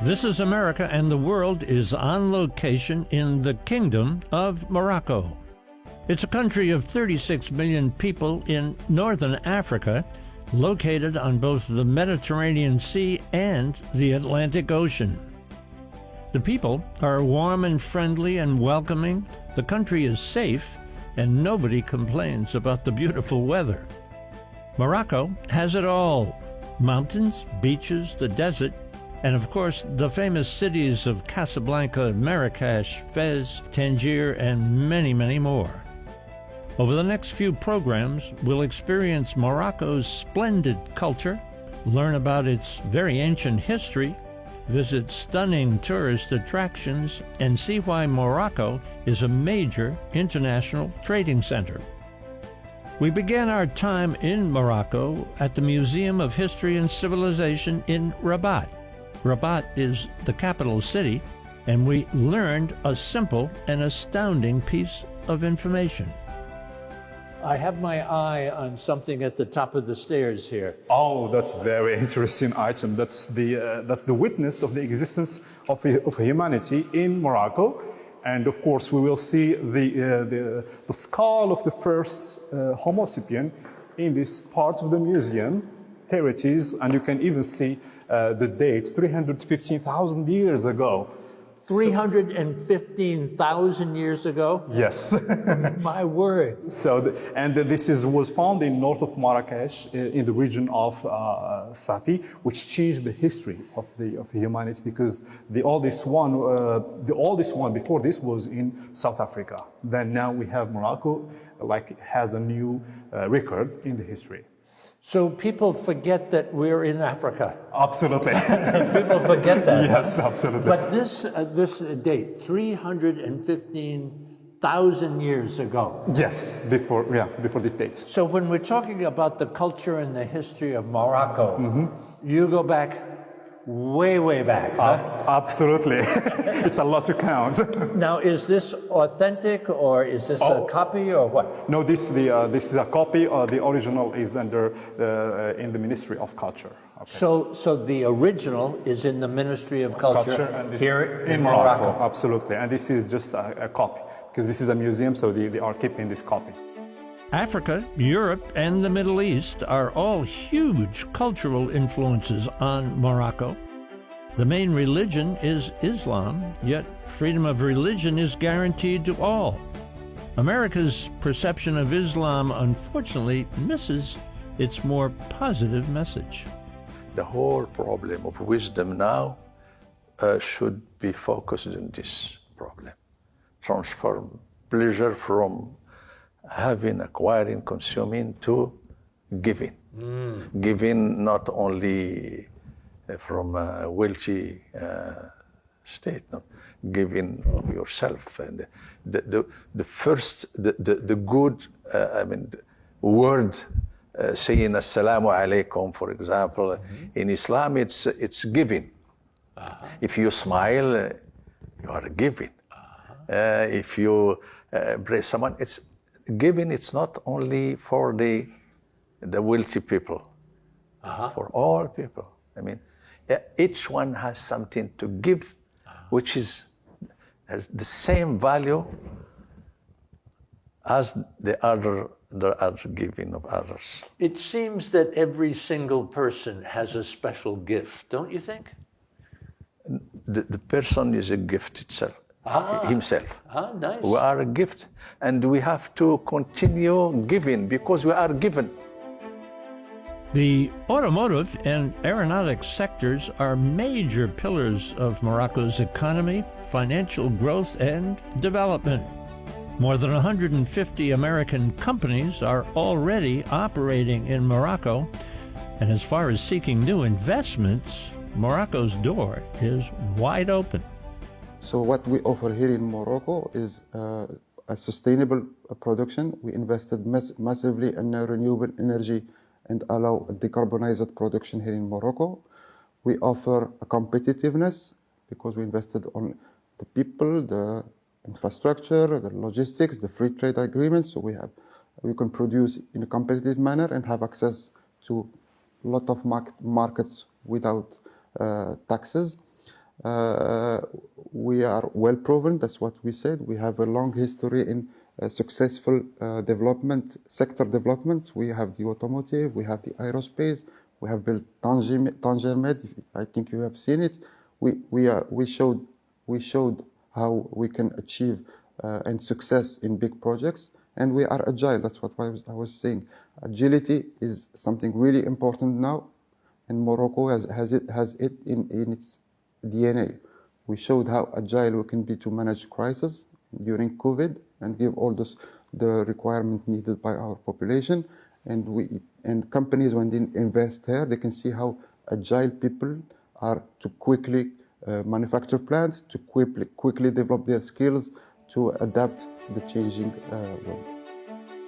This is America, and the world is on location in the Kingdom of Morocco. It's a country of 36 million people in northern Africa, located on both the Mediterranean Sea and the Atlantic Ocean. The people are warm and friendly and welcoming, the country is safe, and nobody complains about the beautiful weather. Morocco has it all: mountains, beaches, the desert, and of course the famous cities of Casablanca, Marrakesh, Fez, Tangier, and many, many more. Over the next few programs, we'll experience Morocco's splendid culture, learn about its very ancient history, visit stunning tourist attractions, and see why Morocco is a major international trading center. We began our time in Morocco at the Museum of History and Civilization in Rabat. Rabat is the capital city, and we learned a simple and astounding piece of information. I have my eye on something at the top of the stairs here. Oh, that's very interesting item. That's the witness of the existence of humanity in Morocco. And of course, we will see the skull of the first Homo sapien in this part of the museum. Here it is, and you can even see the date, 315,000 years ago. 315,000 years ago? Yes. My word. So, this was found in north of Marrakesh, in the region of Safi, which changed the history of humanity, because the oldest one before this was in South Africa. Then now we have Morocco, has a new record in the history. So people forget that we're in Africa. Absolutely. People forget that. Yes, absolutely. But this date, 315,000 years ago. Yes, before this date. So when we're talking about the culture and the history of Morocco, you go back way, way back. Huh? Absolutely. It's a lot to count. Now, is this authentic, or is this a copy, or what? No, this is a copy. The original is in the Ministry of Culture. Okay. So the original is in the Ministry of Culture here in Morocco. Absolutely. And this is just a copy, because this is a museum, so they are keeping this copy. Africa, Europe, and the Middle East are all huge cultural influences on Morocco. The main religion is Islam, yet freedom of religion is guaranteed to all. America's perception of Islam, unfortunately, misses its more positive message. The whole problem of wisdom now should be focused on this problem. Transform pleasure from having, acquiring, consuming to giving. Giving not only from a wealthy state, no. Giving of yourself. And the good word saying assalamu alaikum, for example, in Islam it's giving. If you smile, you are giving. If you embrace someone, it's giving. It's not only for the wealthy people, for all people. Each one has something to give, which has the same value as the other giving of others. It seems that every single person has a special gift, don't you think? The person is a gift itself. Himself. Nice. We are a gift, and we have to continue giving because we are given. The automotive and aeronautics sectors are major pillars of Morocco's economy, financial growth, and development. More than 150 American companies are already operating in Morocco, and as far as seeking new investments, Morocco's door is wide open. So what we offer here in Morocco is a sustainable production. We invested massively in renewable energy and allow a decarbonized production here in Morocco. We offer a competitiveness because we invested on the people, the infrastructure, the logistics, the free trade agreements. So we can produce in a competitive manner and have access to a lot of markets without taxes. We are well proven, that's what we said. We have a long history in successful sector development. We have the automotive, we have the aerospace, we have built Tanger Med. I think you have seen it. We showed how we can achieve and success in big projects, and we are agile. That's what I was saying. Agility is something really important now, and Morocco has it in its DNA. We showed how agile we can be to manage crisis during COVID and give all the requirement needed by our population. And companies, when they invest here, they can see how agile people are to quickly manufacture plants, to quickly develop their skills, to adapt the changing world.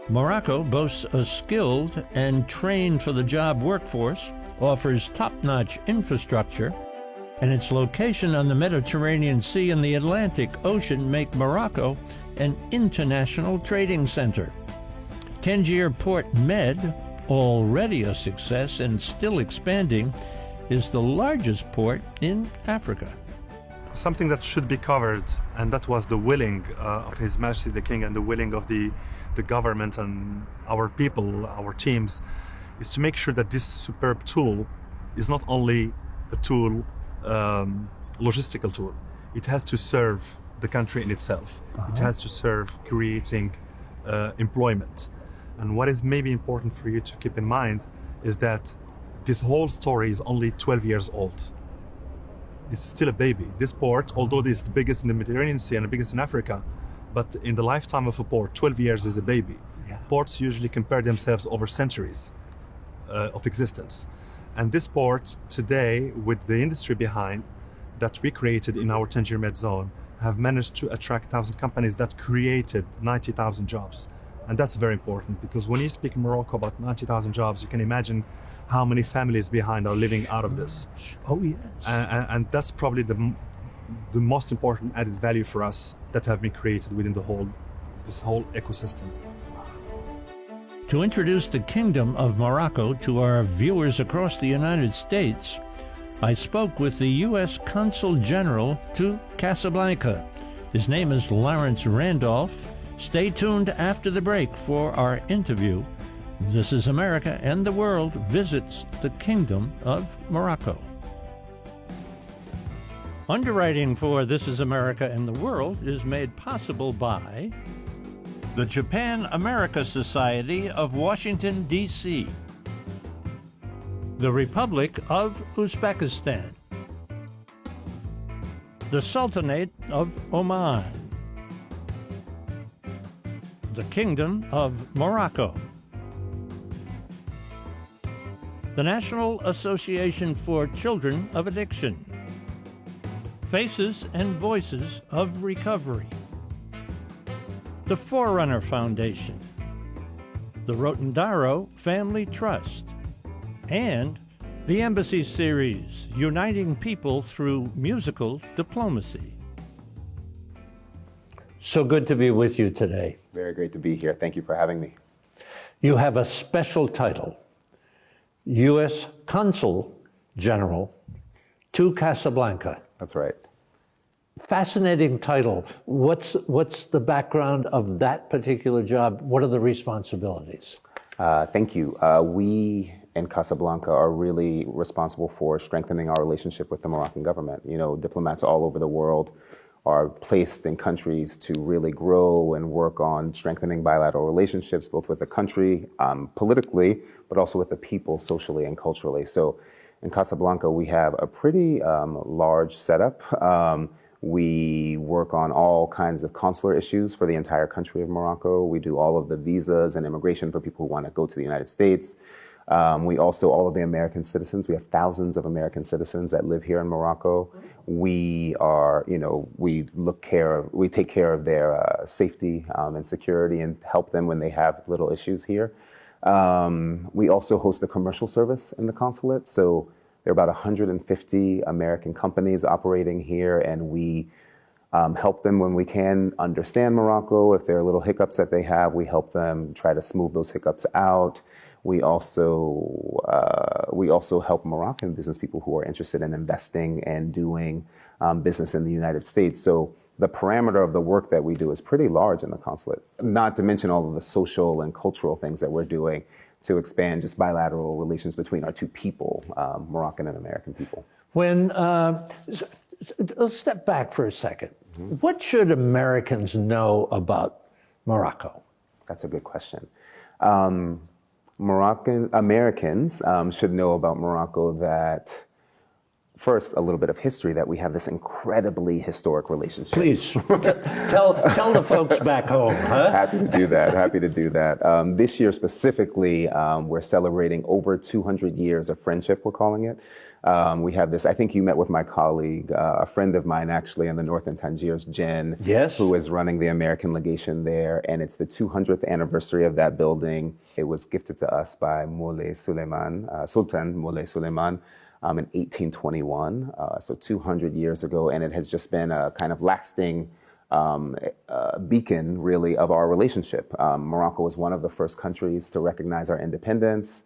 Morocco boasts a skilled and trained for the job workforce, offers top-notch infrastructure, and its location on the Mediterranean Sea and the Atlantic Ocean make Morocco an international trading center. Tangier Port Med, already a success and still expanding, is the largest port in Africa. Something that should be covered, and that was the willing of His Majesty the King and the willing of the government and our people, our teams, is to make sure that this superb tool is not only a tool, logistical tool. It has to serve the country in itself. It has to serve creating employment. And what is maybe important for you to keep in mind is that this whole story is only 12 years old. It's still a baby. This port, although it's the biggest in the Mediterranean Sea and the biggest in Africa, but in the lifetime of a port, 12 years is a baby. Yeah. Ports usually compare themselves over centuries of existence. And this port today, with the industry behind that we created in our Tangier Med zone, have managed to attract 1,000 companies that created 90,000 jobs. And that's very important, because when you speak in Morocco about 90,000 jobs, you can imagine how many families behind are living out of this. Oh, yes. And that's probably the most important added value for us that have been created within this whole ecosystem. To introduce the Kingdom of Morocco to our viewers across the United States, I spoke with the U.S. Consul General to Casablanca. His name is Lawrence Randolph. Stay tuned after the break for our interview. This is America, and the world visits the Kingdom of Morocco. Underwriting for This is America and the World is made possible by the Japan-America Society of Washington, D.C., the Republic of Uzbekistan, the Sultanate of Oman, the Kingdom of Morocco, the National Association for Children of Addiction, Faces and Voices of Recovery, the Forerunner Foundation, the Rotendaro Family Trust, and the Embassy Series, Uniting People Through Musical Diplomacy. So good to be with you today. Very great to be here. Thank you for having me. You have a special title, U.S. Consul General to Casablanca. That's right. Fascinating title. What's the background of that particular job? What are the responsibilities? Thank you. We in Casablanca are really responsible for strengthening our relationship with the Moroccan government. You know, diplomats all over the world are placed in countries to really grow and work on strengthening bilateral relationships, both with the country politically, but also with the people socially and culturally. So in Casablanca, we have a pretty large setup. We work on all kinds of consular issues for the entire country of Morocco. We do all of the visas and immigration for people who want to go to the United States. We also, all of the American citizens, we have thousands of American citizens that live here in Morocco. We are, you know, we take care of their safety and security and help them when they have little issues here. We also host the commercial service in the consulate. So there are about 150 American companies operating here, and we help them when we can understand Morocco. If there are little hiccups that they have, we help them try to smooth those hiccups out. We also help Moroccan business people who are interested in investing and doing business in the United States. So the parameter of the work that we do is pretty large in the consulate, not to mention all of the social and cultural things that we're doing to expand just bilateral relations between our two people, Moroccan and American people. Let's step back for a second. What should Americans know about Morocco? That's a good question. Americans should know about Morocco that, first, a little bit of history, that we have this incredibly historic relationship. Please, tell the folks back home. Huh? Happy to do that. This year specifically, we're celebrating over 200 years of friendship, we're calling it. We have this, I think you met with my colleague, a friend of mine actually in the north in Tangiers, Jen, yes, who is running the American legation there. And it's the 200th anniversary of that building. It was gifted to us by Sultan Moulay Suleiman in 1821, so 200 years ago. And it has just been a kind of lasting beacon, really, of our relationship. Morocco was one of the first countries to recognize our independence.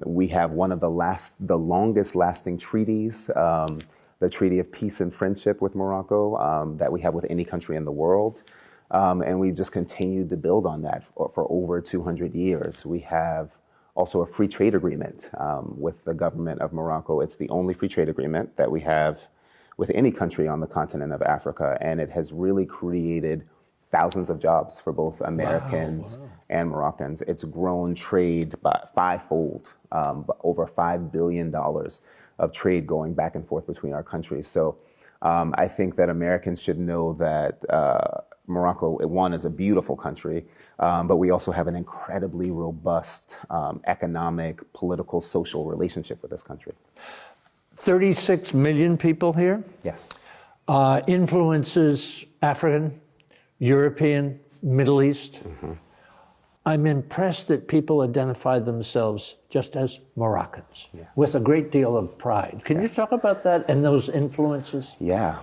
We have one of the longest lasting treaties, the Treaty of Peace and Friendship with Morocco, that we have with any country in the world. And we've just continued to build on that for over 200 years. We have also a free trade agreement with the government of Morocco. It's the only free trade agreement that we have with any country on the continent of Africa. And it has really created thousands of jobs for both Americans and Moroccans. It's grown trade by fivefold, over $5 billion of trade going back and forth between our countries. So I think that Americans should know that Morocco, one, is a beautiful country, but we also have an incredibly robust economic, political, social relationship with this country. 36 million people here? Yes. Influences African, European, Middle East. I'm impressed that people identify themselves just as Moroccans with a great deal of pride. Can you talk about that and those influences? Yeah.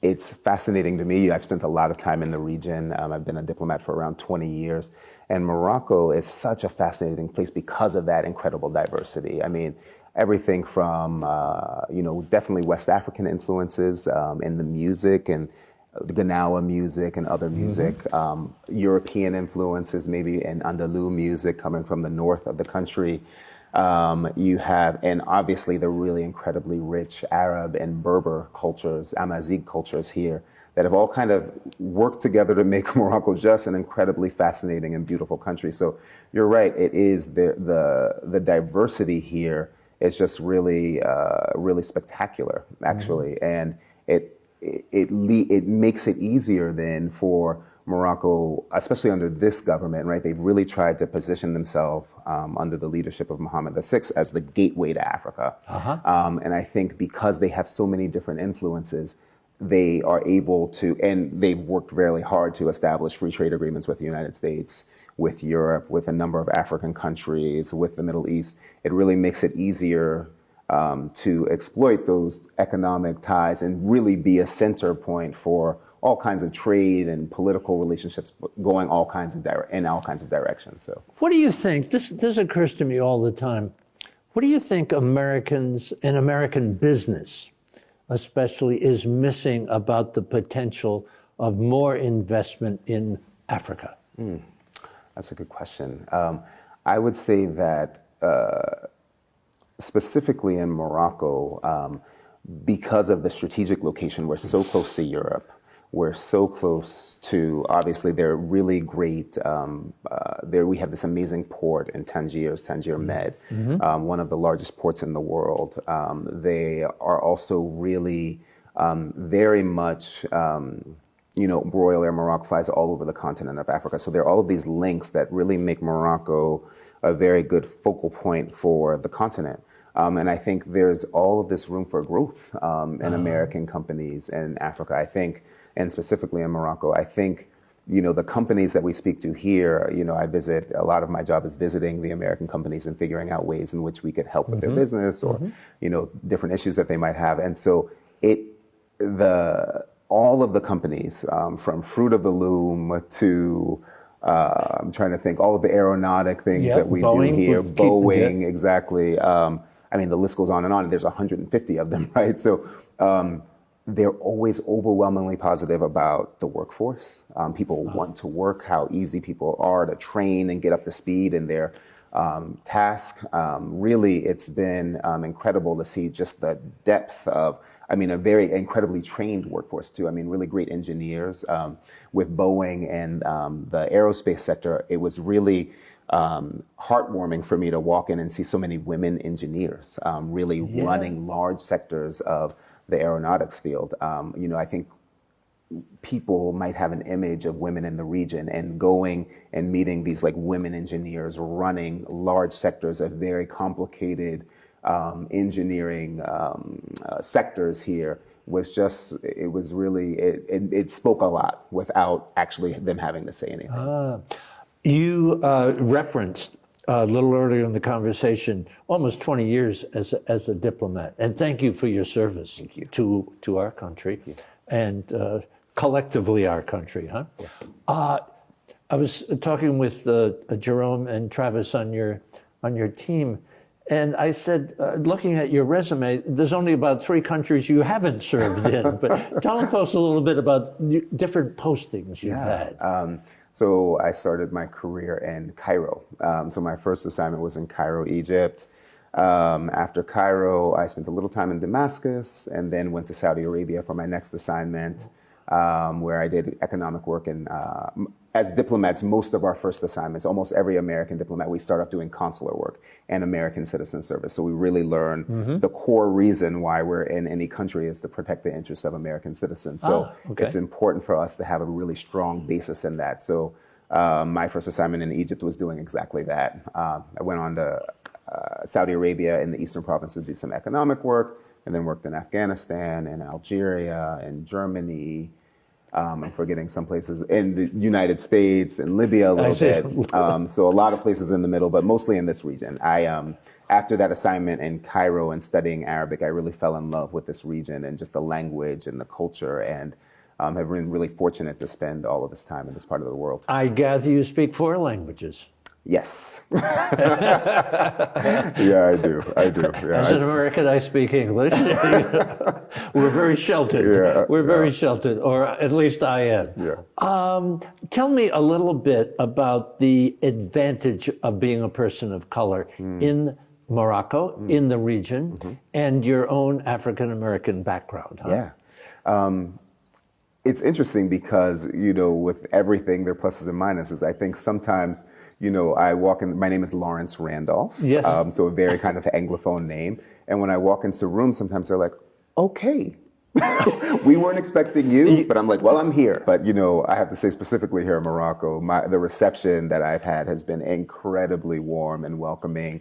It's fascinating to me. I've spent a lot of time in the region. I've been a diplomat for around 20 years. And Morocco is such a fascinating place because of that incredible diversity. I mean, everything from, definitely West African influences in the music and Ganawa music and other music, European influences, maybe in Andalou music coming from the north of the country. You have, and obviously the really incredibly rich Arab and Berber cultures, Amazigh cultures here that have all kind of worked together to make Morocco just an incredibly fascinating and beautiful country. So you're right, it is the diversity here is just really, really spectacular, actually. And it makes it easier then for Morocco, especially under this government, right? They've really tried to position themselves under the leadership of Mohammed VI as the gateway to Africa. And I think because they have so many different influences, they are able to, and they've worked really hard to establish free trade agreements with the United States, with Europe, with a number of African countries, with the Middle East. It really makes it easier to exploit those economic ties and really be a center point for all kinds of trade and political relationships going in all kinds of directions. So, what do you think? This occurs to me all the time. What do you think Americans and American business, especially, is missing about the potential of more investment in Africa? That's a good question. I would say that specifically in Morocco, because of the strategic location, we're so close to Europe. We're so close to, obviously, they're really great. We have this amazing port in Tangiers, Tangier Med, one of the largest ports in the world. They are also really very much, Royal Air Morocco flies all over the continent of Africa. So there are all of these links that really make Morocco a very good focal point for the continent. And I think there's all of this room for growth in American companies in Africa, I think, and specifically in Morocco. I think, the companies that we speak to here, I visit, a lot of my job is visiting the American companies and figuring out ways in which we could help with their business or, different issues that they might have. And so all of the companies, from Fruit of the Loom to I'm trying to think all of the aeronautic things Yeah, that we Boeing, do here. keep- Boeing, exactly. I mean, the list goes on and on. There's 150 of them, right? So they're always overwhelmingly positive about the workforce. People want to work, how easy people are to train and get up to speed in their task. Really, it's been incredible to see just the depth of, I mean, a very incredibly trained workforce too. I mean, really great engineers. With Boeing and the aerospace sector, it was really heartwarming for me to walk in and see so many women engineers really running large sectors of the aeronautics field. I think people might have an image of women in the region, and going and meeting these like women engineers running large sectors of very complicated engineering sectors here was just, it was really, it spoke a lot without actually them having to say anything. You referenced a little earlier in the conversation almost 20 years as a diplomat, and thank you for your service to our country and collectively our country. I was talking with Jerome and Travis on your team, and I said, looking at your resume, there's only about 3 countries you haven't served in. But tell us a little bit about different postings you've had. So I started my career in Cairo. So my first assignment was in Cairo, Egypt. After Cairo, I spent a little time in Damascus and then went to Saudi Arabia for my next assignment, where I did economic work. And as diplomats, most of our first assignments, almost every American diplomat, we start off doing consular work and American citizen service. So we really learn the core reason why we're in any country is to protect the interests of American citizens. So it's important for us to have a really strong basis in that. So my first assignment in Egypt was doing exactly that. I went on to Saudi Arabia in the eastern province to do some economic work, and then worked in Afghanistan and Algeria and Germany. I'm forgetting some places in the United States and Libya a little bit. So a lot of places in the middle, but mostly in this region. After that assignment in Cairo and studying Arabic, I really fell in love with this region and just the language and the culture, and have been really fortunate to spend all of this time in this part of the world. I gather you speak 4 languages. Yes. Yeah, I do. Yeah, As an American, I speak English. We're very sheltered. We're very sheltered, or at least I am. Tell me a little bit about the advantage of being a person of color in Morocco, in the region, and your own African-American background. It's interesting because, with everything, there are pluses and minuses. I think sometimes, I walk in, my name is Lawrence Randolph. Yes. So a very kind of Anglophone name. And when I walk into rooms, sometimes they're like, okay, we weren't expecting you, but I'm like, well, I'm here. But, I have to say specifically here in Morocco, the reception that I've had has been incredibly warm and welcoming.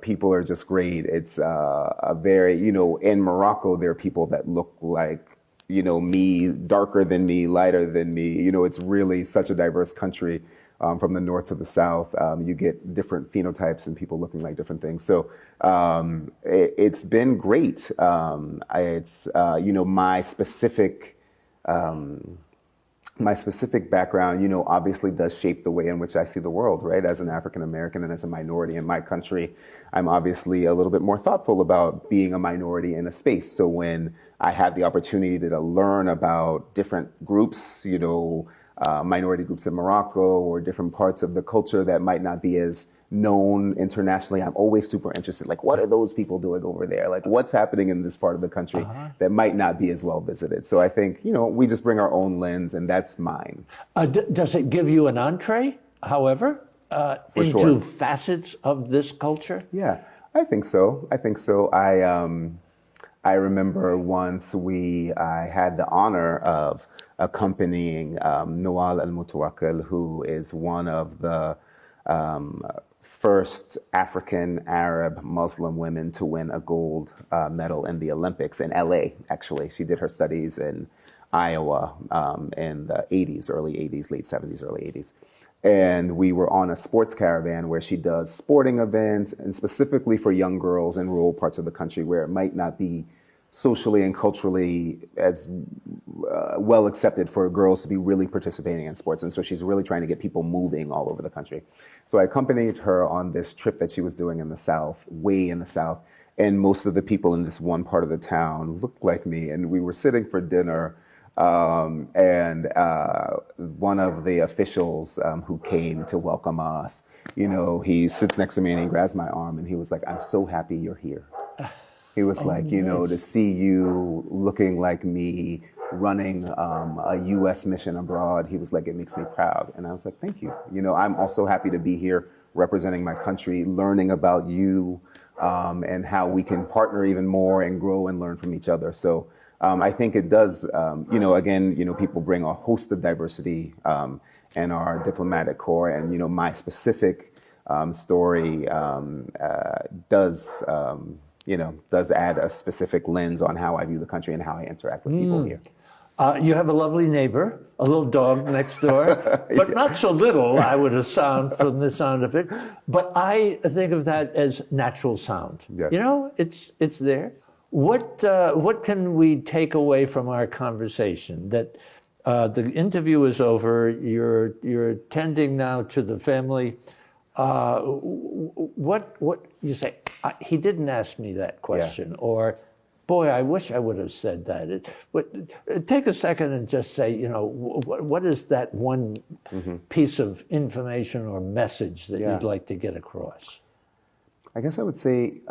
People are just great. It's a very, in Morocco, there are people that look like, me, darker than me, lighter than me. It's really such a diverse country, from the north to the south. You get different phenotypes and people looking like different things. So it's been great. It's my specific background, obviously does shape the way in which I see the world, right? As an African American and as a minority in my country, I'm obviously a little bit more thoughtful about being a minority in a space. So when I have the opportunity to learn about different groups, minority groups in Morocco or different parts of the culture that might not be as known internationally, I'm always super interested. Like, what are those people doing over there? Like, what's happening in this part of the country that might not be as well visited? So I think, we just bring our own lens, and that's mine. Does it give you an entree, however, into facets of this culture? Yeah, I think so. I remember once I had the honor of accompanying Nawal al-Mutawakkil, who is one of the first African Arab Muslim women to win a gold medal in the Olympics in LA, actually. She did her studies in Iowa in the 80s, early 80s, late 70s, early 80s. And we were on a sports caravan where she does sporting events, and specifically for young girls in rural parts of the country where it might not be socially and culturally as well accepted for girls to be really participating in sports. And so she's really trying to get people moving all over the country. So I accompanied her on this trip that she was doing in the South, way in the South. And most of the people in this one part of the town looked like me. And we were sitting for dinner. And one of the officials who came to welcome us, you know, he sits next to me and he grabs my arm and he was like, "I'm so happy you're here." He was like, you know, to see you looking like me, running a U.S. mission abroad, he was like, "It makes me proud." And I was like, "Thank you." You know, I'm also happy to be here representing my country, learning about you and how we can partner even more and grow and learn from each other. So I think it does, you know, again, you know, people bring a host of diversity in our diplomatic corps. And, you know, my specific story does, you know, does add a specific lens on how I view the country and how I interact with people here. You have a lovely neighbor, a little dog next door, but not so little, I would assume, from the sound of it. But I think of that as natural sound. Yes. You know, it's there. What can we take away from our conversation? That the interview is over. You're tending now to the family. What you say? He didn't ask me that question, or boy, I wish I would have said that. Take a second and just say, you know, what is that one piece of information or message that you'd like to get across? I guess I would say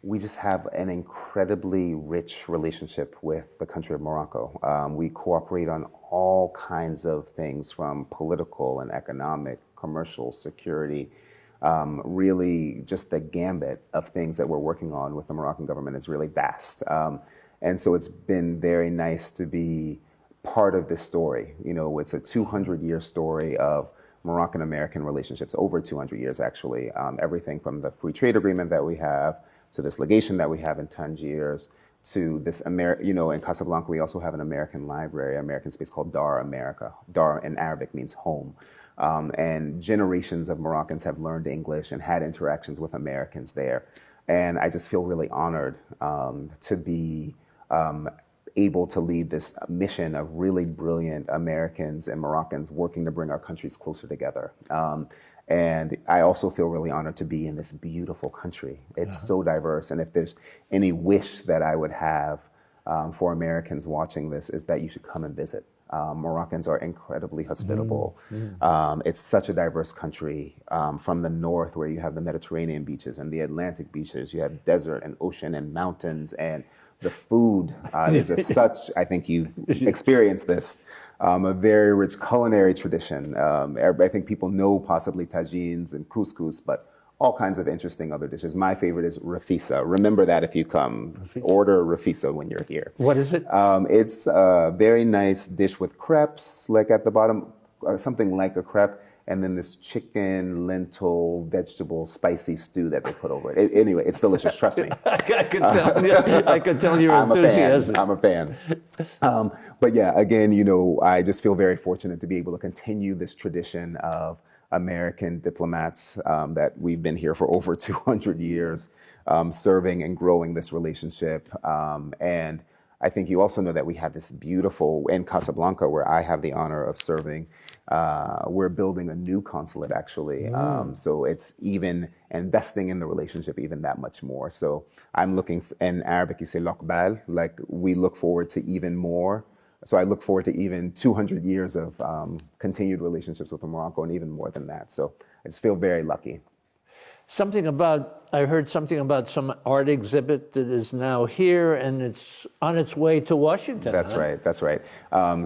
we just have an incredibly rich relationship with the country of Morocco. We cooperate on all kinds of things, from political and economic, commercial, security. Really just the gambit of things that we're working on with the Moroccan government is really vast. And so it's been very nice to be part of this story. You know, it's a 200-year story of Moroccan-American relationships, over 200 years actually. Everything from the free trade agreement that we have, to this legation that we have in Tangiers, to this, you know, in Casablanca, we also have an American library, American space called Dar America. Dar in Arabic means home. And generations of Moroccans have learned English and had interactions with Americans there. And I just feel really honored to be able to lead this mission of really brilliant Americans and Moroccans working to bring our countries closer together. And I also feel really honored to be in this beautiful country. It's so diverse. And if there's any wish that I would have for Americans watching this, is that you should come and visit. Moroccans are incredibly hospitable. It's such a diverse country. From the north, where you have the Mediterranean beaches and the Atlantic beaches, you have desert and ocean and mountains, and the food is such, I think you've experienced this, a very rich culinary tradition. I think people know possibly tagines and couscous, but all kinds of interesting other dishes. My favorite is rafisa. Remember that if you come. Order rafisa when you're here. What is it? It's a very nice dish with crepes, like at the bottom, something like a crepe, and then this chicken, lentil, vegetable, spicy stew that they put over it. Anyway, it's delicious, trust me. I could tell you're enthusiastic. I'm a fan. But yeah, again, you know, I just feel very fortunate to be able to continue this tradition of American diplomats that we've been here for over 200 years, serving and growing this relationship. And I think you also know that we have this beautiful, in Casablanca, where I have the honor of serving, we're building a new consulate, actually. So it's even investing in the relationship even that much more. So I'm looking, in Arabic you say lokbal, like we look forward to even more. So I look forward to even 200 years of continued relationships with Morocco, and even more than that. So I just feel very lucky. I heard something about some art exhibit that is now here and it's on its way to Washington. That's right, that's right.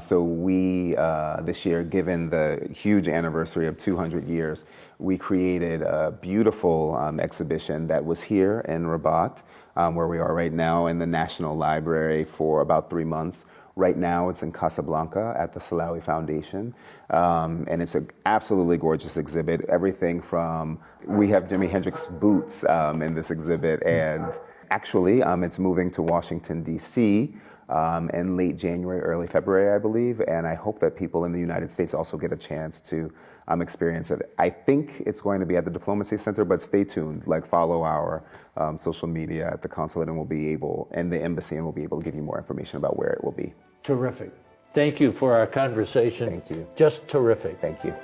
So we, this year, given the huge anniversary of 200 years, we created a beautiful exhibition that was here in Rabat, where we are right now in the National Library for about 3 months. Right now, it's in Casablanca at the Salawi Foundation, and it's an absolutely gorgeous exhibit. Everything from, we have Jimi Hendrix boots in this exhibit, and actually, it's moving to Washington, D.C. In late January, early February, I believe, and I hope that people in the United States also get a chance to experience it. I think it's going to be at the Diplomacy Center, but stay tuned. Like, follow our social media at the consulate, and the embassy, and we'll be able to give you more information about where it will be. Terrific. Thank you for our conversation. Thank you. Just terrific. Thank you.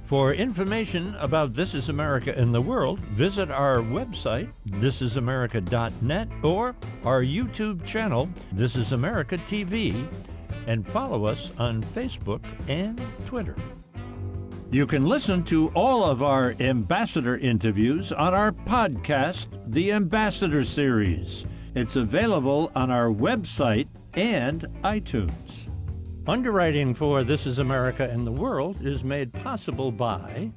For information about This Is America in the World, visit our website, thisisamerica.net, or our YouTube channel, This Is America TV, and follow us on Facebook and Twitter. You can listen to all of our ambassador interviews on our podcast, The Ambassador Series. It's available on our website and iTunes. Underwriting for This Is America in the World is made possible by